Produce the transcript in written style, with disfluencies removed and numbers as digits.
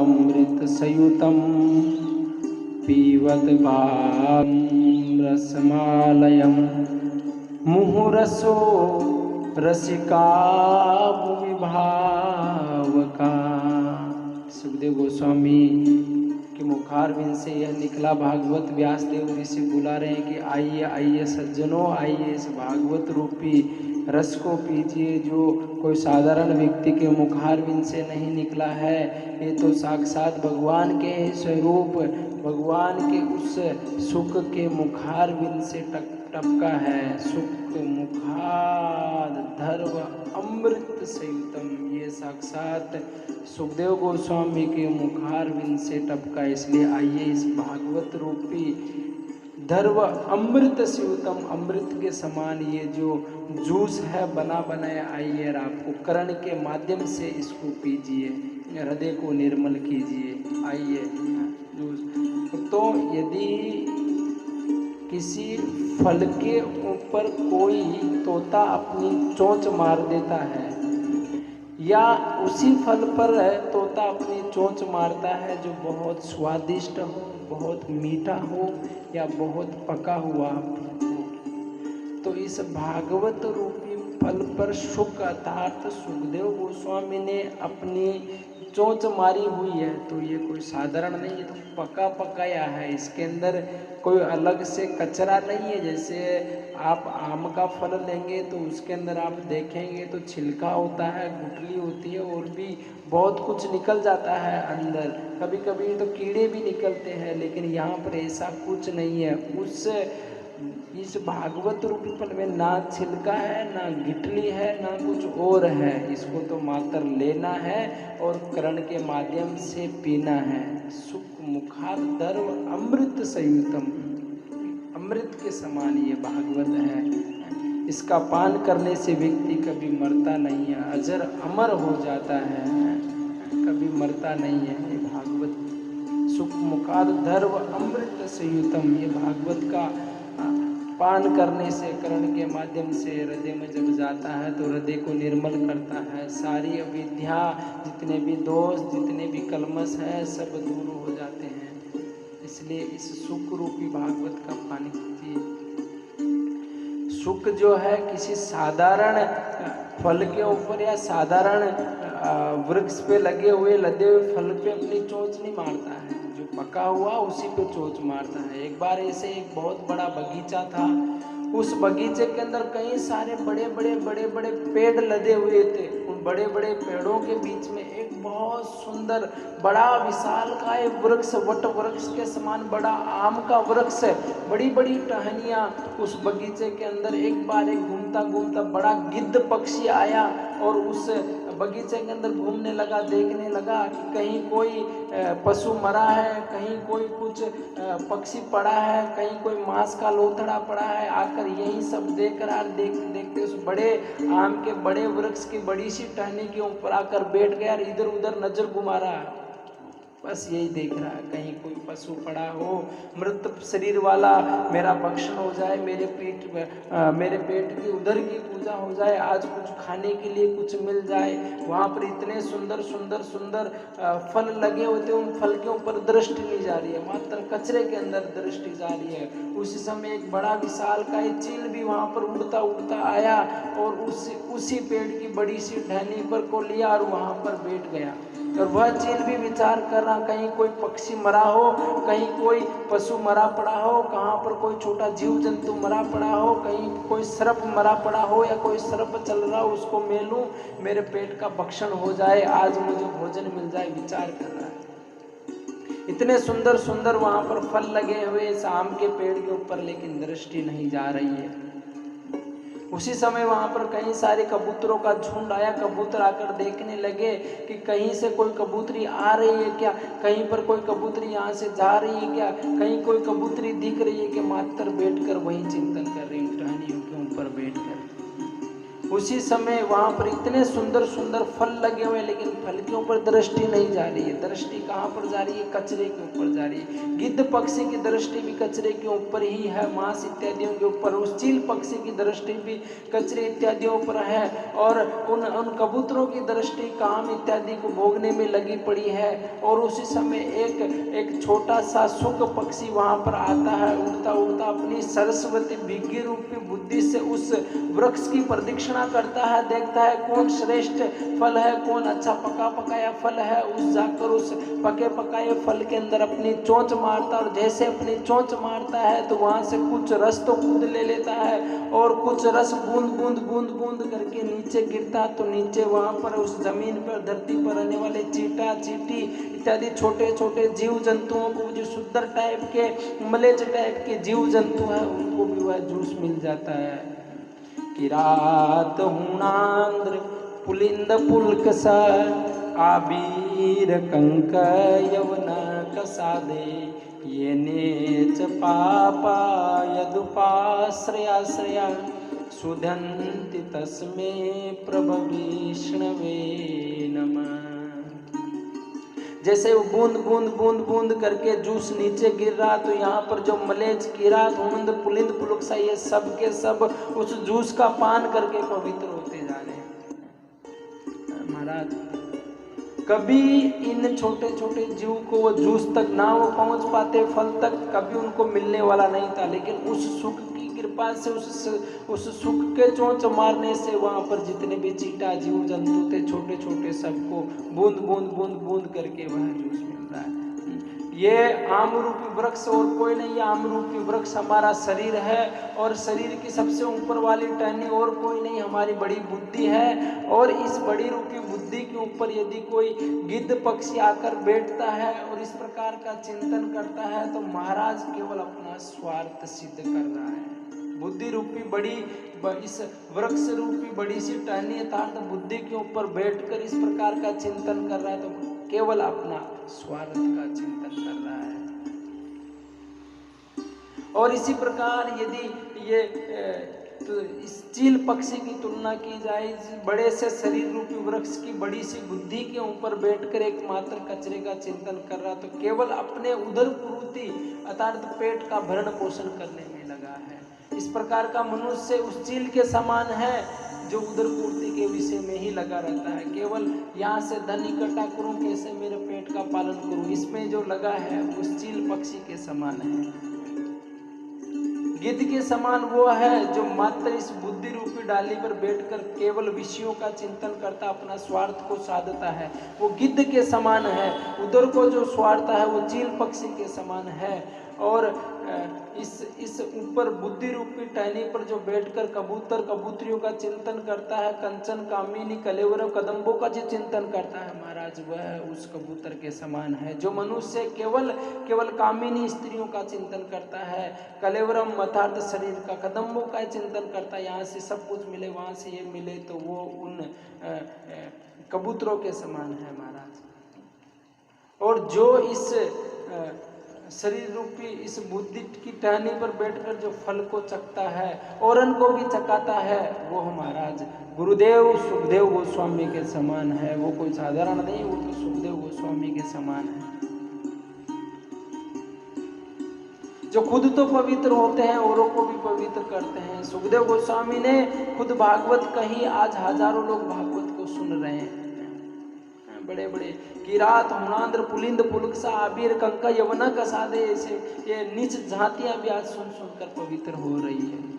अमृत सयुतं पीवत भां रसमालयं मुहुरसो रसिका भुवि भावका। सुखदेव गोस्वामी के मुखारविंद से यह निकला भागवत। व्यासदेव ऋषि बुला रहे हैं कि आइए आइए सज्जनों, आइए इस भागवत रूपी रस को पीजिए, जो कोई साधारण व्यक्ति के मुखारविंद से नहीं निकला है। ये तो साक्षात भगवान के स्वरूप, भगवान के उस सुख के मुखारविंद से टपका है। सुख मुखार धर्व अमृत सयुतम, ये साक्षात सुखदेव गोस्वामी के मुखारविंद से टपका। इसलिए आइए इस भागवत रूपी धर्व अमृत सयुतम, अमृत के समान ये जो जूस है बना बनाया, आइए और आपको कर्ण के माध्यम से इसको पीजिए, हृदय को निर्मल कीजिए। आइए जूस। तो यदि किसी फल के ऊपर कोई तोता अपनी चोंच मार देता है, या उसी फल पर तोता अपनी चोंच मारता है जो बहुत स्वादिष्ट हो, बहुत मीठा हो या बहुत पका हुआ हो, तो इस भागवत रूपी फल पर शुक अर्थात सुखदेव गोस्वामी ने अपनी चोंच मारी हुई है। तो ये कोई साधारण नहीं है, तो पका पकाया है, इसके अंदर कोई अलग से कचरा नहीं है। जैसे आप आम का फल लेंगे तो उसके अंदर आप देखेंगे तो छिलका होता है, गुठली होती है, और भी बहुत कुछ निकल जाता है अंदर, कभी कभी तो कीड़े भी निकलते हैं, लेकिन यहाँ पर ऐसा कुछ नहीं है। इस भागवत रूपी फल में ना छिलका है, ना गिटली है, ना कुछ और है। इसको तो मात्र लेना है और कर्ण के माध्यम से पीना है। सुख मुखार धर्व अमृत सयुतम, अमृत के समान ये भागवत है। इसका पान करने से व्यक्ति कभी मरता नहीं है, अजर अमर हो जाता है, कभी मरता नहीं है। ये भागवत सुख मुखार धर्व अमृत सयुतम, ये भागवत का पान करने से कर्ण के माध्यम से हृदय में जब जाता है तो हृदय को निर्मल करता है। सारी अविद्या, जितने भी दोष, जितने भी कलमश हैं, सब दूर हो जाते हैं। इसलिए इस सुख रूपी भागवत का पान कीजिए। सुख जो है किसी साधारण फल के ऊपर या साधारण वृक्ष पे लगे हुए लदे हुए फल पे अपनी चोंच नहीं मारता है, जो पका हुआ उसी पे चोंच मारता है। एक बार ऐसे एक बहुत बड़ा बगीचा था, उस बगीचे के अंदर कई सारे बड़े बड़े पेड़ लदे हुए थे। उन बड़े बड़े पेड़ों के बीच में एक बहुत सुंदर बड़ा विशाल का एक वृक्ष, वट वृक्ष के समान बड़ा आम का वृक्ष है, बड़ी बड़ी टहनियाँ। उस बगीचे के अंदर एक बार एक घूमता घूमता बड़ा गिद्ध पक्षी आया और उस बगीचे के अंदर घूमने लगा, देखने लगा कि कहीं कोई पशु मरा है, कहीं कोई कुछ पक्षी पड़ा है, कहीं कोई मांस का लोथड़ा पड़ा है। आकर यही सब देख रहा, देखते देखते उस बड़े आम के बड़े वृक्ष की बड़ी सी टहनी के ऊपर आकर बैठ गया, इधर उधर नजर घुमा रहा है, बस यही देख रहा है कहीं कोई पशु पड़ा हो, मृत शरीर वाला मेरा भक्षण हो जाए, मेरे पेट की उधर की पूजा हो जाए, आज कुछ खाने के लिए कुछ मिल जाए। वहाँ पर इतने सुंदर सुंदर सुंदर फल लगे होते, उन फल के ऊपर दृष्टि नहीं जा रही है, मात्र कचरे के अंदर दृष्टि जा रही है। उसी समय एक बड़ा विशाल का एक चील भी वहाँ पर उड़ता उड़ता आया और उसी पेड़ की बड़ी सी टहनी पर को लिया और वहाँ पर बैठ गया। और वह चील भी विचार कर रहा, कहीं कोई पक्षी मरा हो, कहीं कोई पशु मरा पड़ा हो, कहाँ पर कोई छोटा जीव जंतु मरा पड़ा हो, कहीं कोई सर्प मरा पड़ा हो या कोई सर्प चल रहा हो, उसको मैं लूं, मेरे पेट का भक्षण हो जाए, आज मुझे भोजन मिल जाए, विचार कर रहा है। इतने सुंदर सुंदर वहाँ पर फल लगे हुए इस आम के पेड़ के ऊपर, लेकिन दृष्टि नहीं जा रही है। उसी समय वहाँ पर कई सारे कबूतरों का झुंड आया। कबूतर आकर देखने लगे कि कहीं से कोई कबूतरी आ रही है क्या, कहीं पर कोई कबूतरी यहाँ से जा रही है क्या, कहीं कोई कबूतरी दिख रही है कि मात्र बैठकर वहीं चिंतन कर रही हूँ, टहनियों के ऊपर बैठकर। उसी समय वहाँ पर इतने सुंदर सुंदर फल लगे हुए, लेकिन फल के ऊपर दृष्टि नहीं जा रही है। दृष्टि कहाँ पर जा रही है? कचरे के ऊपर जा रही है, गिद्ध पक्षी की दृष्टि भी कचरे के ऊपर ही है, मांस इत्यादियों के ऊपर। उस चील पक्षी की दृष्टि भी कचरे इत्यादियों पर है, और उन कबूतरों की दृष्टि काम इत्यादि को भोगने में लगी पड़ी है। और उसी समय एक छोटा सा सुख पक्षी वहां पर आता है, उड़ता उड़ता अपनी सरस्वती भिग्गी रूपी बुद्धि से उस वृक्ष की प्रदक्षिणा करता है, देखता है कौन श्रेष्ठ फल है, कौन अच्छा पका पकाया फल है। उस जाकर उस पके पकाए फल के अंदर अपनी चोंच मारता, और जैसे अपनी चोंच मारता है तो वहां से कुछ रस तो कूद ले लेता है, और कुछ रस बूंद बूंद बूंद बूंद करके नीचे गिरता। तो नीचे वहां पर उस जमीन पर, धरती पर रहने वाले चीटा चींटी इत्यादि छोटे छोटे जीव जंतुओं को, जो सुंदर टाइप के मलेच टाइप के जीव जंतु हैं, उनको भी वह जूस मिल जाता है। किरात हुणांद्र पुलिंद पुलकस आबीर कंक यवन कसादे ये नेच पापा यदुपाश्रयाश्रया सुधन्ति तस्मे प्रभविष्णवे नमः। जैसे वो बूंद बूंद बूंद बूंद करके जूस नीचे गिर रहा, तो यहाँ पर जो मलेच, किरात, हुंद, पुलिंद, पुलुकसा, ये सब के सब उस जूस का पान करके पवित्र होते जा रहे हैं। महाराज कभी इन छोटे छोटे जीव को वो जूस तक ना वो पहुंच पाते, फल तक कभी उनको मिलने वाला नहीं था, लेकिन उस सुख की कृपा से, उस सुख के चोंच मारने से वहां पर जितने भी चीटा जीव जंतु थे छोटे छोटे, सबको बूंद बूंद बूंद बूंद करके वह जूस मिल रहा है। ये आम रूपी वृक्ष और कोई नहीं, आम रूपी वृक्ष हमारा शरीर है, और शरीर की सबसे ऊपर वाली टहनी और कोई नहीं, हमारी बड़ी बुद्धि है। और इस बड़ी रूपी बुद्धि के ऊपर यदि कोई गिद्ध पक्षी आकर बैठता है और इस प्रकार का चिंतन करता है, तो महाराज केवल अपना स्वार्थ सिद्ध कर रहा है। बुद्धि रूपी बड़ी, इस वृक्ष रूपी बड़ी सी टहनी अर्थात बुद्धि के ऊपर बैठकर इस प्रकार का चिंतन कर रहा है, तो केवल अपना स्वार्थ का चिंतन कर रहा है। और इसी प्रकार यदि ये तो इस चील पक्षी की तुलना की जाए, बड़े से शरीर रूपी वृक्ष की बड़ी सी बुद्धि के ऊपर बैठकर एकमात्र कचरे का चिंतन कर रहा, तो केवल अपने उदर पूर्ति अर्थात पेट का भरण पोषण करने में लगा है। इस प्रकार का मनुष्य उस चील के समान है जो उदर पूर्ति के विषय में ही लगा रहता है, केवल यहाँ से धन इकट्ठा करूं, कैसे मेरे पेट का पालन करूं, इसमें जो लगा है उस चील पक्षी के समान है। गिद्ध के समान वो है जो मात्र इस बुद्धि रूपी डाली पर बैठकर केवल विषयों का चिंतन करता, अपना स्वार्थ को साधता है, वो गिद्ध के समान है। उधर को जो स्वार्थ है वो चील पक्षी के समान है। और इस ऊपर बुद्धि रूपी टहनी पर जो बैठकर कबूतर कबूतरियों का चिंतन करता है, कंचन कामिनी कलेवरों कदम्बों का जो चिंतन करता है महाराज, वह उस कबूतर के समान है। जो मनुष्य केवल कामिनी स्त्रियों का चिंतन करता है, कलेवरम अर्थात शरीर का, कदम्बों का चिंतन करता है, यहाँ से सब कुछ मिले वहाँ से ये मिले, तो वो उन कबूतरों के समान है महाराज। और जो इस शरीर रूपी इस बुद्धि की टहनी पर बैठकर जो फल को चखता है, औरन को भी चखाता है, वो महाराज गुरुदेव सुखदेव गोस्वामी के समान है। वो कोई साधारण नहीं, वो तो सुखदेव गोस्वामी के समान है, जो खुद तो पवित्र होते हैं औरों को भी पवित्र करते हैं। सुखदेव गोस्वामी ने खुद भागवत कही, आज हजारों लोग भागवत को सुन रहे हैं। बड़े बड़े किरात, हुणांद्र, पुलिंद, पुलुकसा, आबीर, कंका, यवना कसादे, ऐसे ये नीच जातियां भी आज सुन सुनकर पवित्र हो रही है।